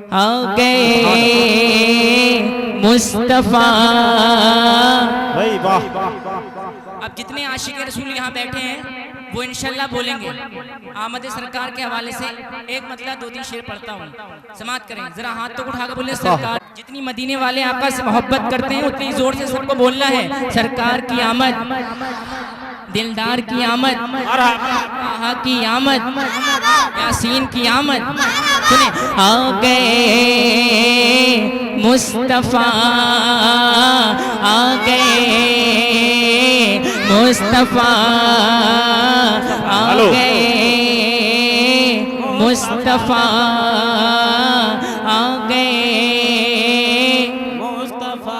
आ गए मुस्तफा। भाई वाह। अब जितने आशिक रसूल यहाँ बैठे हैं वो इंशाल्लाह बोलेंगे। आमद सरकार के हवाले से एक मतलब 2-3 शेर पढ़ता हूँ, समात करें। जरा हाथ तो उठाकर बोले सरकार। जितनी मदीने वाले आका से मोहब्बत करते हैं उतनी जोर से सबको बोलना है सरकार की आमद, दिलदार की आमद, आहा की आमद, यासीन की आमद। सुने, आ गए मुस्तफा, आ गए मुस्तफा, आ गए मुस्तफा, आ गए मुस्तफा।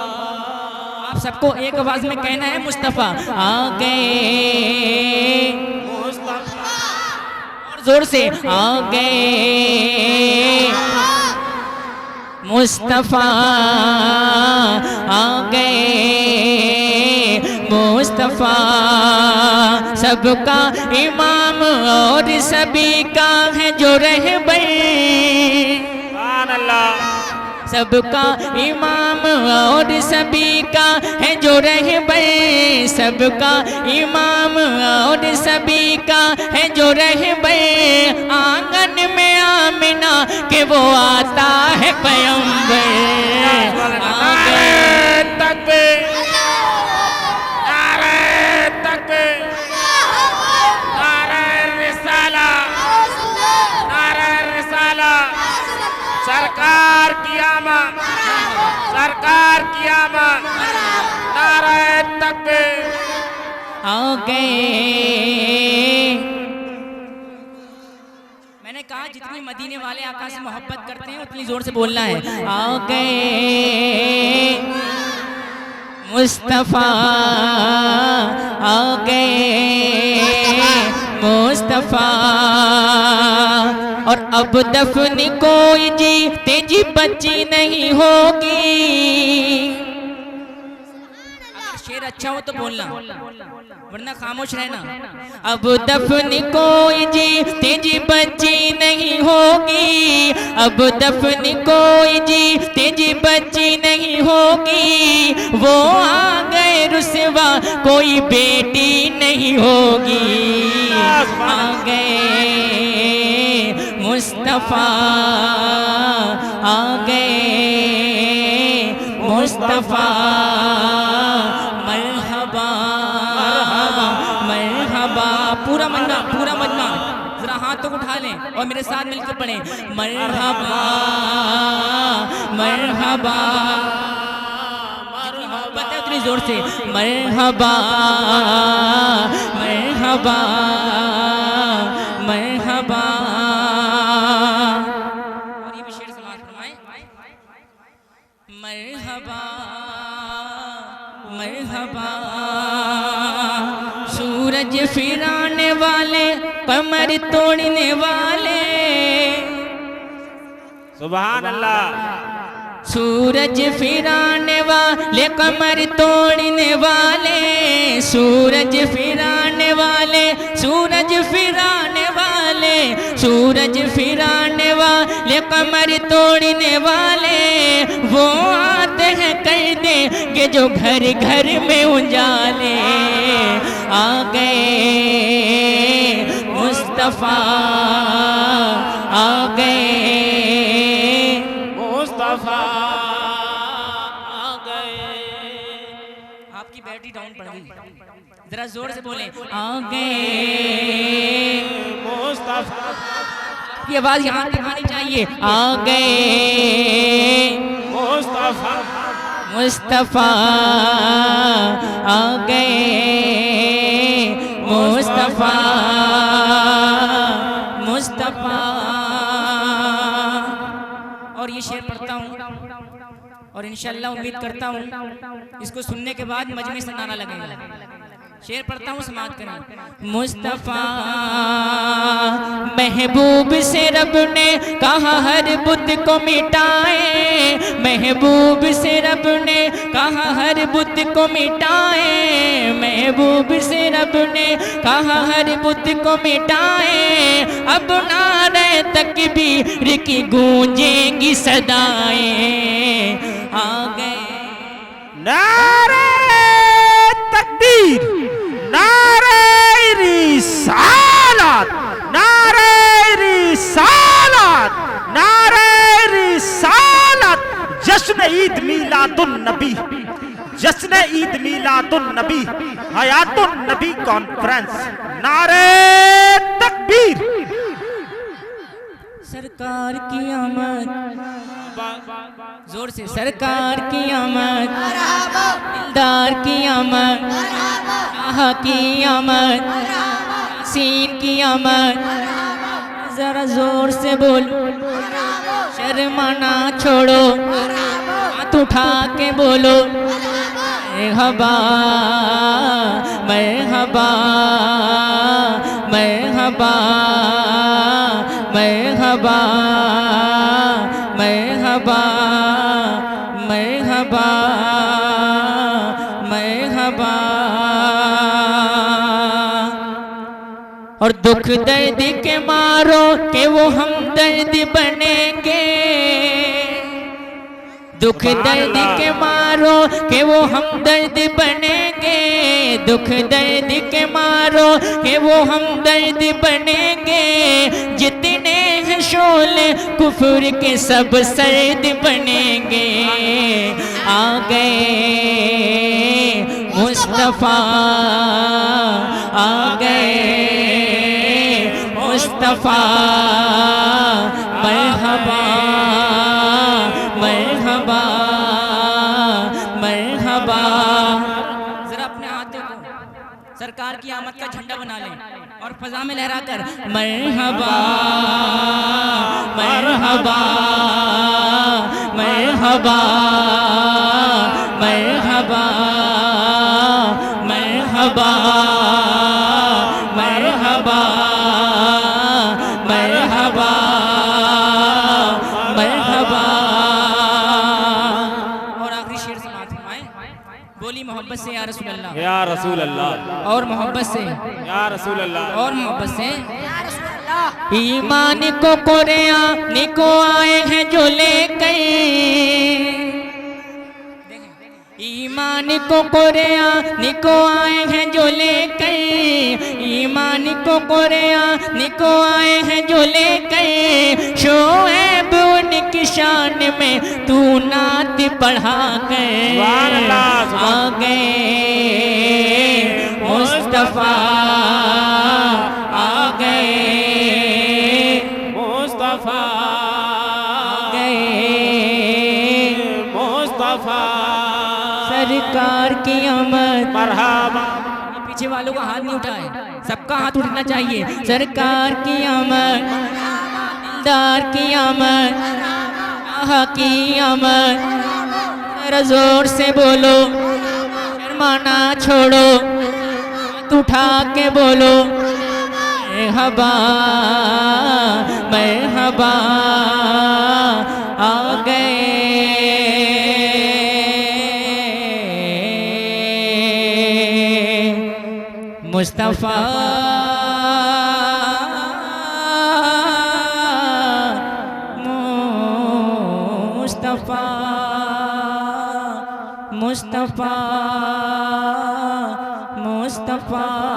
आप सबको एक आवाज में कहना है मुस्तफा, आ गए मुस्तफा। और जोर से, आ गए मुस्तफा, आ गए मुस्तफा। सबका इमाम और सभी का है जो रहबर, सबका इमाम और सभी का है जो रहबर, सबका इमाम और सभी का है जो रहबर। आंगन में आमिना के वो आता है पैगंबर। सरकार की आमद, सरकार की आमद, नारे तकबीर। आ गए। मैंने कहा जितनी मदीने वाले आका से मोहब्बत करते हैं उतनी जोर से बोलना है। आ गए मुस्तफा, आ गए मुस्तफा। और अब दफन कोई जी तेजी बची नहीं होगी। अगर शेर अच्छा हो तो बोलना, वरना खामोश रहना। अब दफन कोई जी तेजी बची नहीं होगी, अब दफन कोई जी तेजी बची नहीं होगी। वो आ गए रुसवा कोई बेटी नहीं होगी। आ गए मुस्तफा, आ गए मुस्तफा। मरहबा मरहबा। पूरा मजमा, पूरा मजमा जरा हाथ तो उठा लें और मेरे साथ मिलकर पढ़ें। मरहबा मरहबा, मोहब्बत है उतनी जोर से। मरहबा मरहबा मरहबा। और ये भी शेर समाज फरमाएं। मरहबा मरहबा। सूरज फिराने वाले, कमर तोड़ने वाले, सुभान अल्लाह। सूरज फिराने वाले, कमर तोड़ने वाले, सूरज फिराने वाले, सूरज फिराने वाले, सूरज फिराने वाले, कमर तोड़ने वाले। वो आते हैं कर देंगे जो घर घर में उजाले। आ गए मुस्तफा, आ गए मुस्तफा, आ गए। आपकी बैटरी डाउन पड़ गई, जरा जोर से बोले। आ गए मुस्तफा। आपकी आवाज यहाँ तक आनी चाहिए। आ गए मुस्तफा, मुस्तफा, आ गए मुस्तफा, मुस्तफा। और ये शेर पढ़ता हूँ और इंशाल्लाह उम्मीद करता हूँ इसको सुनने के बाद मजमे से नारा लगेगा। शेर पढ़ता हूँ, समात करें। मुस्तफा महबूब से रब ने कहा हर बुत को मिटाए, महबूब से रब ने कहा हर बुत को मिटाए, महबूब से रब ने कहा हर बुत को मिटाए। अब नारे तकबीर की गूंजेंगी सदाएं। आ गए नारे तकबीर, नारे रिसालत, नारे रिसालत, नारे रिसालत। जश्न ईद मीलादुन नबी, जश्न ईद मीलादुन नबी, हयातुन नबी कॉन्फ्रेंस। नारे तकबीर। सरकार की आमद, जोर से सरकार की आमद, दिलदार की आमद, शाह की आमद, सीन की आमद। जरा जोर से बोलो, शर्माना छोड़ो, हाथ उठा के बोलो मरहबा मरहबा मरहबा मरहबा मरहबा मरहबा मरहबा। और दुख दर्द के मारो के वो हमदर्द बनेंगे, दुख दर्द के मारो के वो हमदर्द बनेंगे, दुख दर्द के मारो के वो हमदर्द बनेंगे। जितने हैं शोले कुफर के सब सर्द बनेंगे। आ गए मुस्तफा, आ गए मुस्तफा। मरहबा मरहबा मरहबा। जरा अपने हाथों को सरकार की आमद का झंडा बना लें और फजा में लहरा कर मरहबा मरहबा मरहबा मरहबा मरहबा मरहबा मरहबा मरहबा। और आखिरी शेर समाअत फरमाएं, बोली मोहब्बत से या रसूल अल्लाह, या रसूल अल्लाह, और मोहब्बत से या रसूल अल्लाह, और मोहब्बत से। ईमान को कुरान को आए हैं जो लेकर, ईमान को कुरान को आए हैं जो लेकर, ईमान को कुरान को आए हैं जो लेकर। शोएब उनकी शान में तू नात पढ़ा कर। आ गए मुस्तफा, आ गए मुस्तफा, आ गए मुस्तफा। सरकार की आमद। मरहबा। पीछे वालों का हाथ नहीं उठाए, सबका हाथ उठना चाहिए। सरकार की आमद, दिलदार की आमद, शाह की आमद। जरा जोर से बोलो, शर्माना छोड़ो, हाथ उठा के बोलो मरहबा मरहबा। आ गए मुस्तफा मुस्तफा मुस्तफा मुस्तफा।